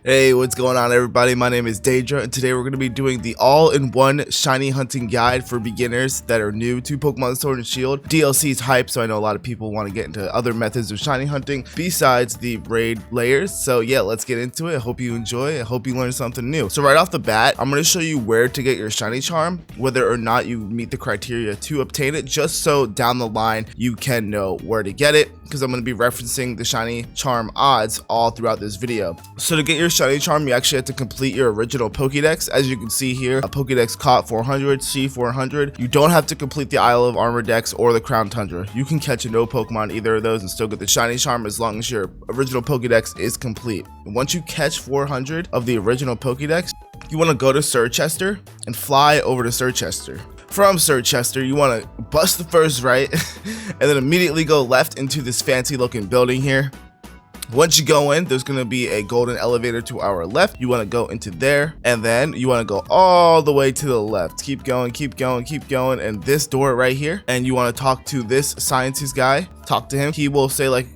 Hey, what's going on everybody? My name is Daedra and today we're going to be doing the all-in-one shiny hunting guide for beginners that are new to Pokemon Sword and Shield. DLC is hype, so I know a lot of people want to get into other methods of shiny hunting besides the raid layers. So yeah, let's get into it. I hope you enjoy. I hope you learn something new. So right off the bat, I'm going to show you where to get your shiny charm, whether or not you meet the criteria to obtain it, just so down the line you can know where to get it, because I'm going to be referencing the shiny charm odds all throughout this video. So to get your shiny charm, you actually have to complete your original Pokédex. As you can see here, a Pokédex caught 400, C 400. You don't have to complete the Isle of Armor Dex or the Crown Tundra. You can catch a no Pokemon either of those and still get the shiny charm as long as your original Pokédex is complete. And once you catch 400 of the original Pokédex, you want to go to Sirchester and fly over to Sirchester. From Sirchester, you want to bust the first right and then immediately go left into this fancy looking building here. Once you go in, there's going to be a golden elevator to our left. You want to go into there, and then you want to go all the way to the left. Keep going, keep going, keep going, and this door right here. And you want to talk to this scientist guy. Talk to him. He will say like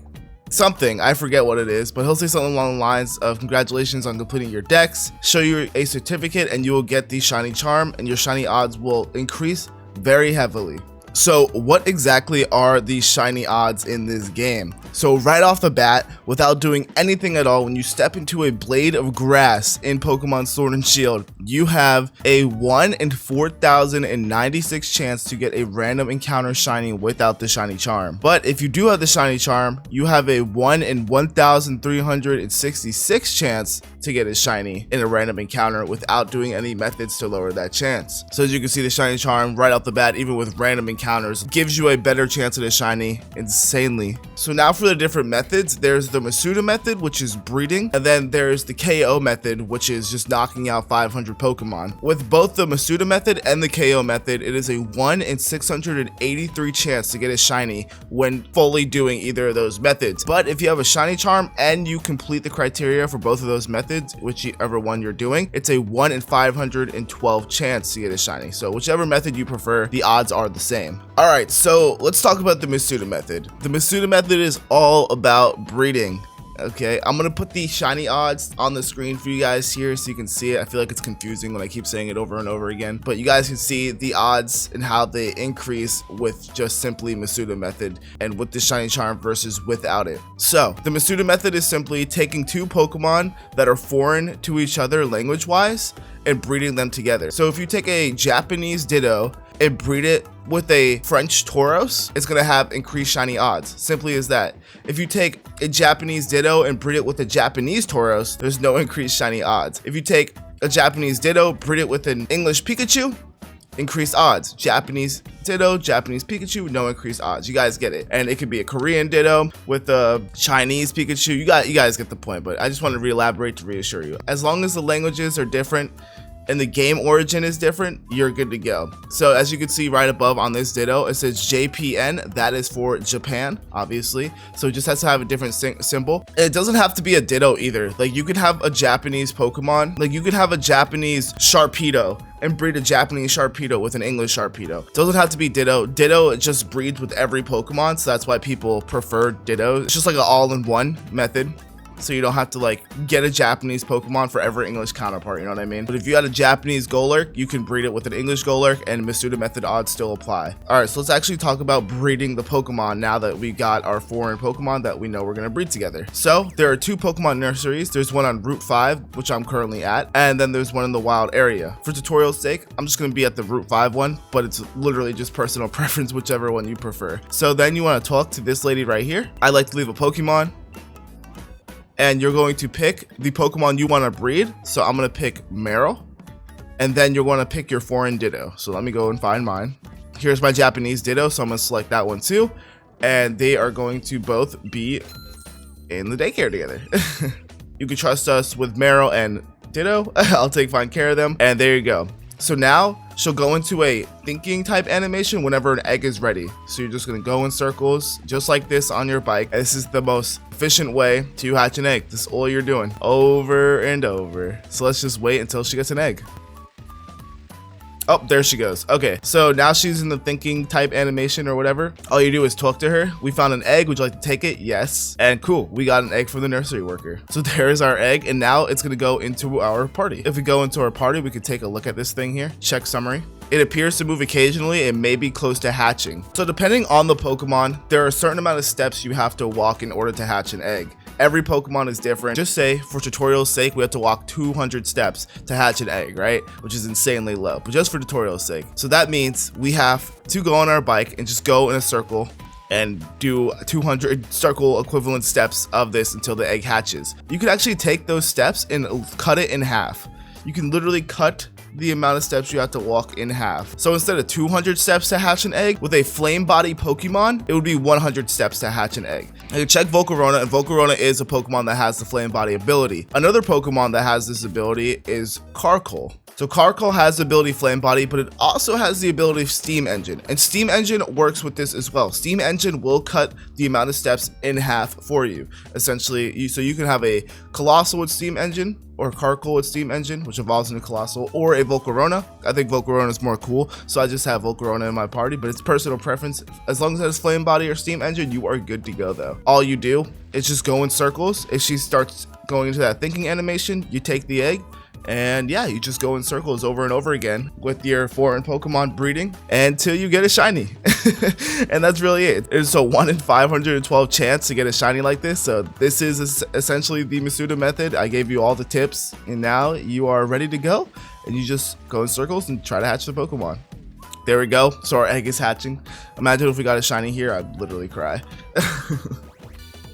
something, I forget what it is, but he'll say something along the lines of congratulations on completing your dex, show you a certificate, and you will get the shiny charm, and your shiny odds will increase very heavily. So what exactly are these shiny odds in this game? So right off the bat, without doing anything at all, when you step into a blade of grass in Pokemon Sword and Shield, you have a 1 in 4,096 chance to get a random encounter shiny without the shiny charm. But if you do have the shiny charm, you have a 1 in 1,366 chance to get a shiny in a random encounter without doing any methods to lower that chance. So as you can see, the shiny charm right off the bat, even with random encounters, gives you a better chance at a shiny insanely. So now for the different methods, there's the Masuda Method, which is breeding, and then there's the KO Method, which is just knocking out 500 Pokemon. With both the Masuda Method and the KO Method, it is a 1 in 683 chance to get a shiny when fully doing either of those methods. But if you have a shiny charm and you complete the criteria for both of those methods, whichever one you're doing, it's a 1 in 512 chance to get a shiny. So whichever method you prefer, the odds are the same. All right, so let's talk about the Masuda Method. The Masuda Method is all about breeding. Okay, I'm gonna put the shiny odds on the screen for you guys here so you can see it. I feel like it's confusing when I keep saying it over and over again, but you guys can see the odds and how they increase with just simply Masuda Method and with the shiny charm versus without it. So the Masuda Method is simply taking two Pokemon that are foreign to each other language wise and breeding them together. So if you take a Japanese Ditto and breed it with a French Tauros, it's gonna have increased shiny odds. Simply as that. If you take a Japanese Ditto and breed it with a Japanese Tauros, there's no increased shiny odds. If you take a Japanese Ditto, breed it with an English Pikachu, increased odds. Japanese Ditto, Japanese Pikachu, no increased odds. You guys get it. And it could be a Korean Ditto with a Chinese Pikachu. You guys get the point, but I just want to re-elaborate to reassure you. As long as the languages are different and the game origin is different, you're good to go. So as you can see right above on this Ditto, it says JPN. That is for Japan, obviously. So it just has to have a different symbol. And it doesn't have to be a Ditto either. Like you could have a Japanese Pokemon, like you could have a Japanese Sharpedo and breed a Japanese Sharpedo with an English Sharpedo. It doesn't have to be Ditto. Ditto just breeds with every Pokemon, so that's why people prefer Ditto. It's just like an all-in-one method. So you don't have to like get a Japanese Pokemon for every English counterpart, you know what I mean? But if you had a Japanese Golurk, you can breed it with an English Golurk and Masuda Method odds still apply. All right, so let's actually talk about breeding the Pokemon now that we got our foreign Pokemon that we know we're gonna breed together. So there are two Pokemon nurseries. There's one on Route 5, which I'm currently at, and then there's one in the wild area. For tutorial's sake, I'm just gonna be at the Route 5 one, but it's literally just personal preference, whichever one you prefer. So then you wanna talk to this lady right here. I like to leave a Pokemon, and you're going to pick the Pokemon you want to breed. So I'm going to pick Meryl, and then you're going to pick your foreign Ditto. So let me go and find mine. Here's my Japanese Ditto, so I'm going to select that one too, and they are going to both be in the daycare together. You can trust us with Meryl and Ditto. I'll take fine care of them, and there you go. So now she'll go into a thinking type animation whenever an egg is ready. So you're just gonna go in circles just like this on your bike. This is the most efficient way to hatch an egg. This is all you're doing over and over. So let's just wait until she gets an egg. Oh, there she goes. Okay, so now she's in the thinking type animation or whatever. All you do is talk to her. We found an egg. Would you like to take it? Yes. And cool, we got an egg from the nursery worker. So there's our egg, and now it's gonna go into our party. If we go into our party, we can take a look at this thing here. Check summary. It appears to move occasionally and may be close to hatching. So depending on the Pokemon, there are a certain amount of steps you have to walk in order to hatch an egg. Every Pokemon is different. Just say, for tutorial's sake, we have to walk 200 steps to hatch an egg, right? Which is insanely low, but just for tutorial's sake. So that means we have to go on our bike and just go in a circle and do 200 circle equivalent steps of this until the egg hatches. You could actually take those steps and cut it in half. You can literally cut the amount of steps you have to walk in half. So instead of 200 steps to hatch an egg, with a flame body Pokemon, it would be 100 steps to hatch an egg. And you check Volcarona, and Volcarona is a Pokemon that has the flame body ability. Another Pokemon that has this ability is Carkol. So Carkol has the ability Flame Body, but it also has the ability Steam Engine. And Steam Engine works with this as well. Steam Engine will cut the amount of steps in half for you. Essentially, so you can have a Colossal with Steam Engine, or Carkol with Steam Engine, which evolves into Colossal, or a Volcarona. I think Volcarona is more cool, so I just have Volcarona in my party, but it's personal preference. As long as it has Flame Body or Steam Engine, you are good to go though. All you do is just go in circles. If she starts going into that thinking animation, you take the egg, and yeah, you just go in circles over and over again with your foreign Pokemon breeding until you get a shiny. And that's really it. It's a 1 in 512 chance to get a shiny like this. So this is essentially the Masuda method. I gave you all the tips, and now you are ready to go, and you just go in circles and try to hatch the Pokemon. There we go. So our egg is hatching. Imagine if we got a shiny here, I'd literally cry.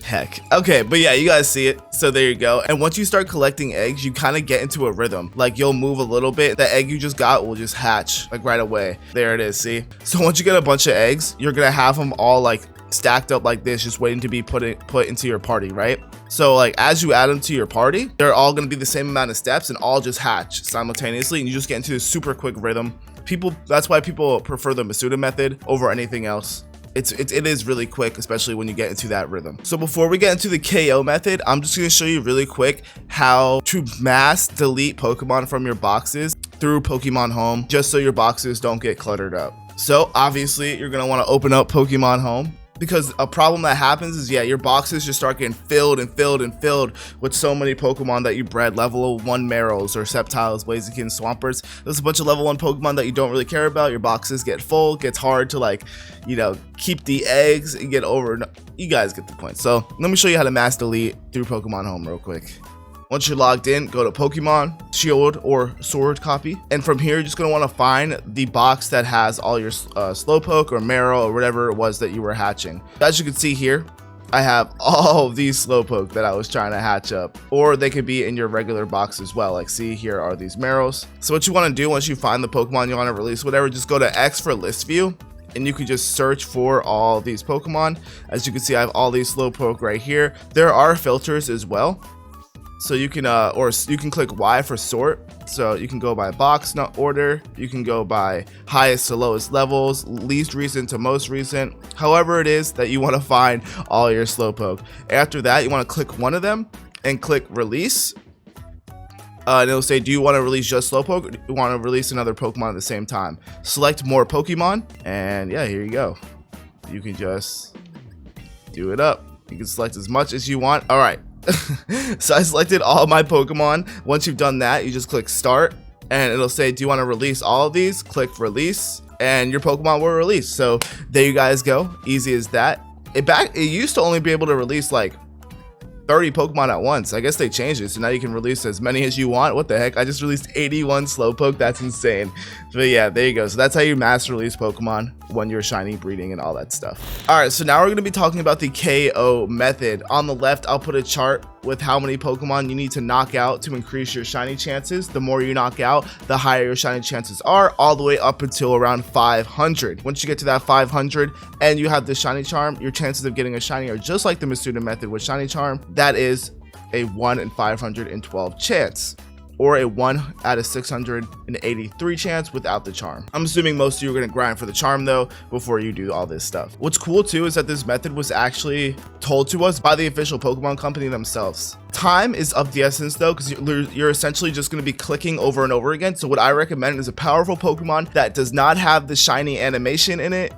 Heck. Okay, but yeah, you guys see it. So there you go. And once you start collecting eggs, you kind of get into a rhythm. Like, you'll move a little bit. The egg you just got will just hatch like right away. There it is. See? So once you get a bunch of eggs, you're gonna have them all like stacked up like this, just waiting to be put into your party, right? So like as you add them to your party, they're all gonna be the same amount of steps and all just hatch simultaneously, and you just get into a super quick rhythm. That's why people prefer the Masuda method over anything else. It is really quick, especially when you get into that rhythm. So before we get into the KO method, I'm just going to show you really quick how to mass delete Pokemon from your boxes through Pokemon Home, just so your boxes don't get cluttered up. So obviously you're going to want to open up Pokemon Home, because a problem that happens is, yeah, your boxes just start getting filled and filled and filled with so many Pokemon that you bred, level 1 Marrows or Sceptiles, Blazikins, Swampers. There's a bunch of level 1 Pokemon that you don't really care about. Your boxes get full, gets hard to, like, you know, keep the eggs and get over. You guys get the point. So let me show you how to mass delete through Pokemon Home real quick. Once you're logged in, go to Pokemon, Shield, or Sword copy. And from here, you're just going to want to find the box that has all your Slowpoke or Marrow or whatever it was that you were hatching. As you can see here, I have all of these Slowpoke that I was trying to hatch up. Or they could be in your regular box as well. Like, see, here are these Marrows. So what you want to do once you find the Pokemon you want to release, whatever, just go to X for list view, and you can just search for all these Pokemon. As you can see, I have all these Slowpoke right here. There are filters as well. So you can you can click Y for sort. So you can go by box, not order. You can go by highest to lowest levels, least recent to most recent, however it is that you want to find all your Slowpoke. After that, you want to click one of them and click release. And it'll say, do you want to release just Slowpoke, or do you want to release another Pokemon at the same time? Select more Pokemon, and yeah, here you go. You can just do it up. You can select as much as you want. All right. So I selected all my Pokemon. Once you've done that, you just click start, and it'll say, do you want to release all of these? Click release, and your Pokemon will release. So there you guys go. Easy as that. It used to only be able to release like 30 Pokemon at once. I guess they changed it, so now you can release as many as you want. What the heck? I just released 81 Slowpoke. That's insane. But yeah, there you go. So that's how you mass release Pokemon when you're shiny breeding and all that stuff. All right, so now we're going to be talking about the KO method. On the left, I'll put a chart with how many Pokemon you need to knock out to increase your shiny chances. The more you knock out, the higher your shiny chances are, all the way up until around 500. Once you get to that 500 and you have the shiny charm, your chances of getting a shiny are just like the Masuda method with shiny charm. That is a 1 in 512 chance. or a 1 out of 683 chance without the charm. I'm assuming most of you are going to grind for the charm though before you do all this stuff. What's cool too is that this method was actually told to us by the official Pokemon company themselves. Time is of the essence though, because you're essentially just going to be clicking over and over again. So what I recommend is a powerful Pokemon that does not have the shiny animation in it.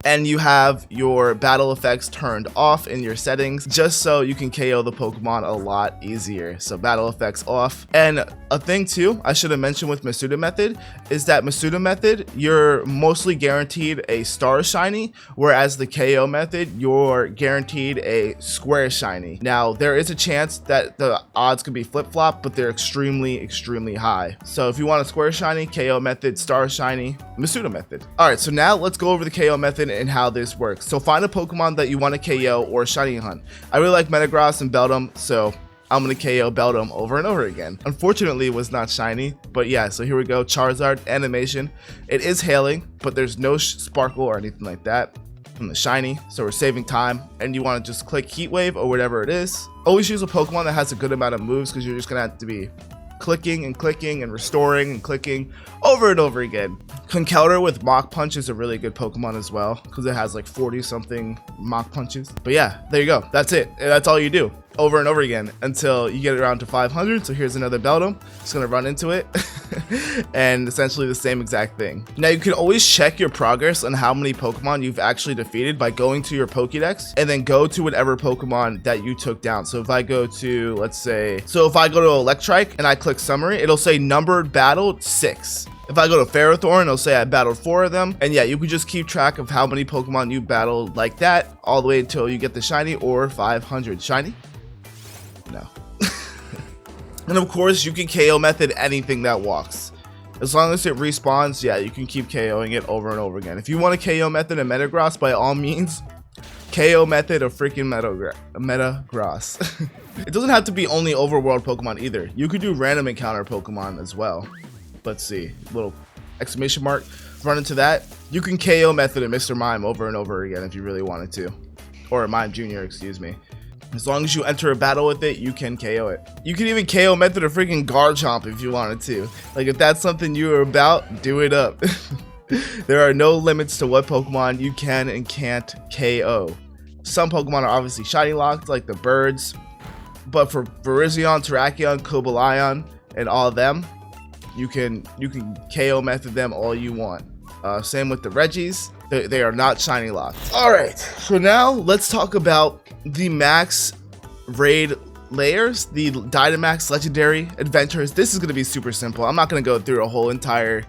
And you have your battle effects turned off in your settings just so you can KO the Pokemon a lot easier. So battle effects off. And a thing too I should have mentioned with Masuda Method is that Masuda Method, you're mostly guaranteed a star shiny, whereas the KO method, you're guaranteed a square shiny. Now there is a chance that the odds could be flip-flop, but they're extremely high. So if you want a square shiny, KO method, star shiny, Masuda Method. All right, so now let's go over the KO method and how this works. So find a Pokemon that you want to KO or shiny hunt. I really like Metagross and Beldum, so I'm gonna KO Beldum over and over again. Unfortunately, it was not shiny, but yeah, so here we go. Charizard animation. It is hailing, but there's no sparkle or anything like that from the shiny, so we're saving time. And you want to just click Heat Wave or whatever it is. Always use a Pokemon that has a good amount of moves, because you're just gonna have to be clicking and restoring and clicking over and over again. Conkeldurr with Mach Punch is a really good Pokemon as well, because it has like 40 something Mach Punches. But yeah, there you go. That's it. That's all you do over and over again until you get around to 500. So here's another Beldum. Just gonna run into it and essentially the same exact thing. Now you can always check your progress on how many Pokemon you've actually defeated by going to your Pokédex and then go to whatever Pokemon that you took down. So if I go to, let's say, so if I go to Electrike and I click summary, it'll say numbered battled 6. If I go to Ferrothorn, it'll say I battled 4 of them. And yeah, you can just keep track of how many Pokemon you battled like that all the way until you get the shiny or 500. Shiny? No. And of course, you can KO method anything that walks. As long as it respawns, yeah, you can keep KOing it over and over again. If you want to KO method a Metagross, by all means, KO method a freaking Metagross. It doesn't have to be only overworld Pokemon either. You could do random encounter Pokemon as well. Let's see, little exclamation mark, run into that. You can KO method a Mr. Mime over and over again if you really wanted to. Or a Mime Jr., excuse me. As long as you enter a battle with it, you can KO it. You can even KO method a freaking Garchomp if you wanted to. Like, if that's something you are about, do it up. There are no limits to what Pokemon you can and can't KO. Some Pokemon are obviously shiny locked, like the birds. But for Virizion, Terrakion, Cobalion, and all of them, you can KO method them all you want. Same with the Regis. They are not shiny locked. All right, so now let's talk about the max raid layers, the Dynamax legendary adventures. This is going to be super simple. I'm not going to go through a whole entire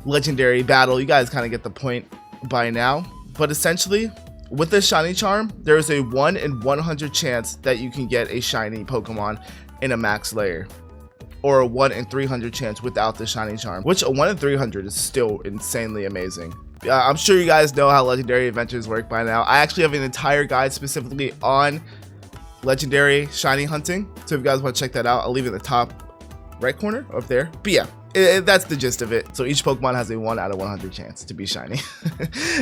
legendary battle. You guys kind of get the point by now. But essentially, with the shiny charm, there is a 1 in 100 chance that you can get a shiny Pokemon in a max layer, or a 1 in 300 chance without the shiny charm, which a 1 in 300 is still insanely amazing. I'm sure you guys know how legendary adventures work by now. I actually have an entire guide specifically on legendary shiny hunting, so if you guys want to check that out, I'll leave it in the top right corner up there. But yeah, that's the gist of it. So each Pokemon has a 1 out of 100 chance to be shiny.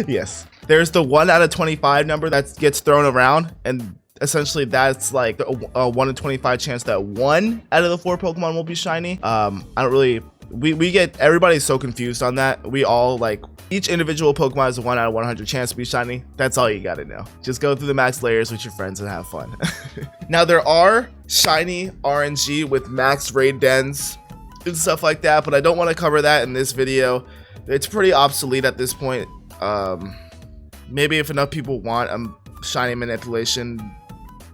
Yes, there's the 1 out of 25 number that gets thrown around, and essentially that's like a 1 in 25 chance that 1 out of the 4 Pokemon will be shiny. I don't really, we get, everybody's so confused on that. We all, like, each individual Pokemon has a 1 out of 100 chance to be shiny. That's all you gotta know. Just go through the max layers with your friends and have fun. Now there are shiny RNG with max raid dens and stuff like that, but I don't want to cover that in this video. It's pretty obsolete at this point. Maybe if enough people want a shiny manipulation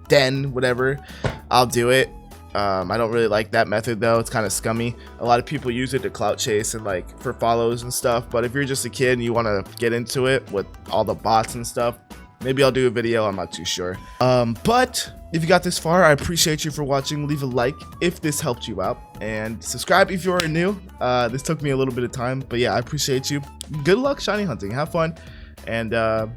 den, whatever, I'll do it. I don't really like that method though. It's kind of scummy. A lot of people use it to clout chase and like for follows and stuff, but if you're just a kid and you want to get into it with all the bots and stuff, maybe I'll do a video. I'm not too sure. But if you got this far, I appreciate you for watching. Leave a like if this helped you out, and subscribe if you're new. This took me a little bit of time, but yeah, I appreciate you. Good luck shiny hunting, have fun. And the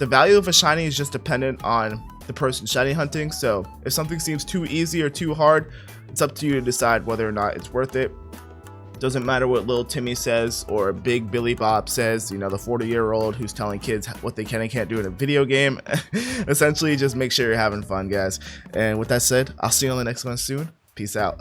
value of a shiny is just dependent on the person shiny hunting. So if something seems too easy or too hard, it's up to you to decide whether or not it's worth it. Doesn't matter what little Timmy says or big Billy Bob says, you know, the 40-year-old who's telling kids what they can and can't do in a video game. Essentially, just make sure you're having fun, guys. And with that said, I'll see you on the next one soon. Peace out.